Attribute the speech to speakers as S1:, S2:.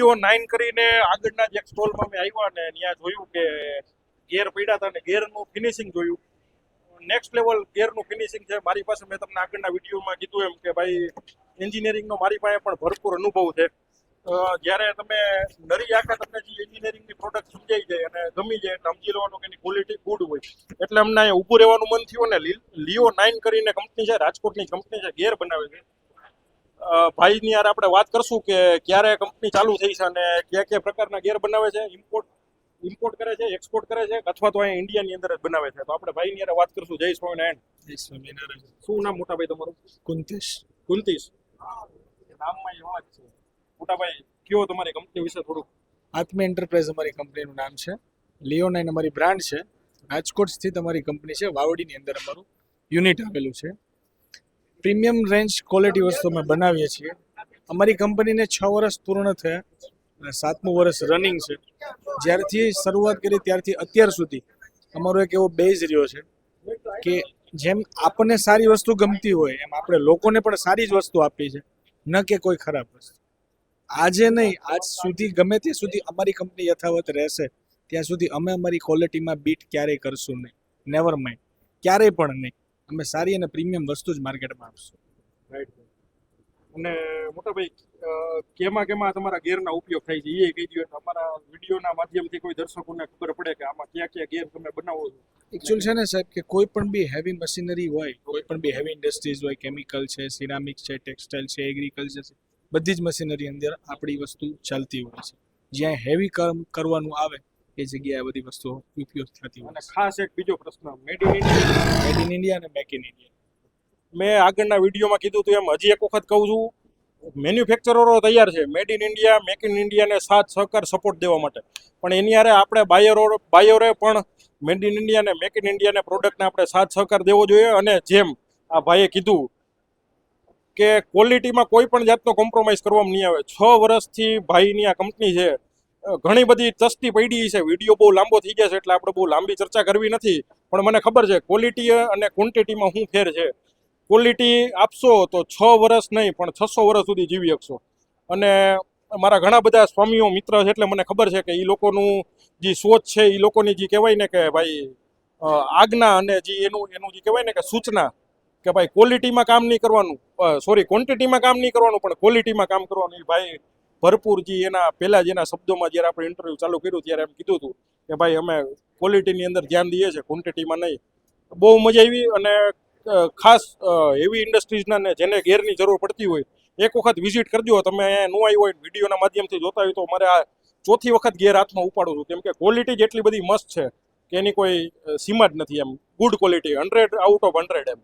S1: 9 કરીને આગળના જે સ્ટોલમાં મેં આવ્યા ને ત્યાં જોયું કે ગેર પડ્યા હતા ને ગેરનું ફિનિશિંગ જોયું. નેક્સ્ટ લેવલ ગેરનું ફિનિશિંગ છે. મારી પાસે મેં તમને આગળના વિડીયોમાં કીધું એમ કે ભાઈ એન્જિનિયરિંગનો મારી પાસે પણ ભરપૂર અનુભવ છે. જ્યારે તમે નરી આંખે તમને જે એન્જિનિયરિંગની પ્રોડક્ટ સમજાઈ જાય અને ગમી જાય એટલે સમજી લેવાનું કે એની ક્વોલિટી ગુડ હોય. એટલે અમને અહીંયા ઊભું રહેવાનું મન થયું ને લિયો 9 કરીને કંપની છે, રાજકોટની કંપની છે, ગેર બનાવે છે. ભાઈની યાર આપણે વાત કરશું કે ક્યારે કંપની ચાલુ થઈ છે અને કયા કયા પ્રકારના ગેર બનાવે છે, ઇમ્પોર્ટ કરે છે, એક્સપોર્ટ કરે છે અથવા તો અહીંયા ઇન્ડિયાની અંદર જ બનાવે છે. તો આપણે ભાઈની યાર વાત કરશું. જય સ્વામિનારાયણ.
S2: જય સ્વામિનારાયણ.
S1: શું નામ મોટા ભાઈ તમારું?
S2: કુંતીશ.
S1: કુંતીશ. નામમાં એ વાત છે. મોટા ભાઈ કયો તમારી કંપની વિશે થોડુંક.
S2: આત્મી એન્ટરપ્રાઇઝ અમારી કંપનીનું નામ છે. લિયો 9 અમારી બ્રાન્ડ છે. રાજકોટ સ્થિત અમારી કંપની છે. વાવડીની અંદર અમારું યુનિટ આવેલું છે. પ્રીમિયમ રેન્જ ક્વોલિટી વસ્તુ અમે બનાવીએ છીએ. અમારી કંપનીને 6 વર્ષ પૂર્ણ થયા અને 7મું વર્ષ રનિંગ છે. જ્યારથી શરૂઆત કરી ત્યારથી અત્યાર સુધી અમારો એક એવો બેઝ રહ્યો છે કે જેમ આપણને સારી વસ્તુ ગમતી હોય એમ આપણે લોકોને પણ સારી જ વસ્તુ આપી છે, ન કે કોઈ ખરાબ વસ્તુ. આજે નહીં, આજ સુધી ગમે ત્યાં સુધી અમારી કંપની યથાવત રહેશે ત્યાં સુધી અમે અમારી ક્વોલિટીમાં બીટ ક્યારેય કરશું નહીં. નેવર માઇન્ડ, ક્યારેય પણ નહીં. અમે સારી અને પ્રીમિયમ વસ્તુ જ માર્કેટમાં આપશું.
S1: રાઈટ. અને મોટાભાઈ કેમાં તમારા ગેરના ઉપયોગ થાય છે એ કહી દો. અમારા વિડીયોના માધ્યમથી કોઈ દર્શકોને ખબર પડે કે આમાં ક્યાં ગેર તમે બનાવો છો.
S2: એકચ્યુઅલ છે ને સાહેબ કે કોઈ પણ બી હેવી મશીનરી હોય, કોઈ પણ બી હેવી ઇન્ડસ્ટ્રીઝ હોય, કેમિકલ છે, સિરામિક છે, ટેક્સટાઇલ છે, એગ્રીકલ્ચર છે, બધી જ મશીનરી અંદર આપણી વસ્તુ ચાલતી હોય છે. જ્યાં હેવી કામ કરવાનું આવે એ જગ્યાએ બધી વસ્તુઓ ઉપયોગ થતી હોય.
S1: અને ખાસ એક બીજો પ્રશ્ન, મેડ ઇન
S2: ઇન્ડિયા અને મેક ઇન ઇન્ડિયા.
S1: મેં આગળના વિડીયોમાં કીધું હતું એમ હજી એક વખત કહું છું, મેન્યુફેક્ચરરો તૈયાર છે made in India, make in ઇન્ડિયાને સાથ સહકાર સપોર્ટ દેવા માટે. પણ એની હારે આપણે બાયરોએ પણ મેડ ઇન ઇન્ડિયા અને મેક ઇન ઇન્ડિયાને પ્રોડક્ટને આપણે સાથ સહકાર દેવો જોઈએ. અને જેમ આ ભાઈએ કીધું કે ક્વોલિટીમાં કોઈ પણ જાતનો કોમ્પ્રોમાઇઝ કરવામાં નહીં આવે. 6 વર્ષથી ભાઈની આ કંપની છે. ઘણી બધી તસ્તી પડી છે. વિડીયો બહુ લાંબો થઈ ગયા છે એટલે આપણે બહુ લાંબી ચર્ચા કરવી નથી. પણ મને ખબર છે ક્વોલિટી અને ક્વોન્ટિટીમાં શું ફેર છે. ક્વોલિટી આપશો તો 6 વર્ષ નહીં પણ 600 વર્ષ સુધી જીવી શકશો. અને મારા ઘણા બધા સ્વામીઓ મિત્ર છે એટલે મને ખબર છે કે એ લોકોનું જે સોચ છે, એ લોકોની જે કહેવાય ને કે ભાઈ આજ્ઞા અને જે એનું જે કહેવાય ને કે સૂચના કે ભાઈ ક્વોલિટીમાં કામ નહીં કરવાનું, ક્વોન્ટિટીમાં કામ નહીં કરવાનું પણ ક્વોલિટીમાં કામ કરવાનું. એ ભાઈ ભરપૂર જે એના પહેલાં જ એના શબ્દોમાં જ્યારે આપણે ઇન્ટરવ્યૂ ચાલુ કર્યું ત્યારે એમ કીધું હતું કે ભાઈ અમે ક્વોલિટીની અંદર ધ્યાન દઈએ છીએ, ક્વોન્ટિટીમાં નહીં. બહુ મજા આવી. અને ખાસ હેવી ઇન્ડસ્ટ્રીઝના ને જેને ગેરની જરૂર પડતી હોય એક વખત વિઝિટ કરજો. તમે અહીંયા નું આવ્યું હોય વિડીયોના માધ્યમથી જોતા હોય તો મારે આ 4થી વખત ગેર હાથમાં ઉપાડું છું. કેમ કે ક્વોલિટી જ એટલી બધી મસ્ત છે કે એની કોઈ સીમા જ નથી. એમ good quality, 100 out of 100 M.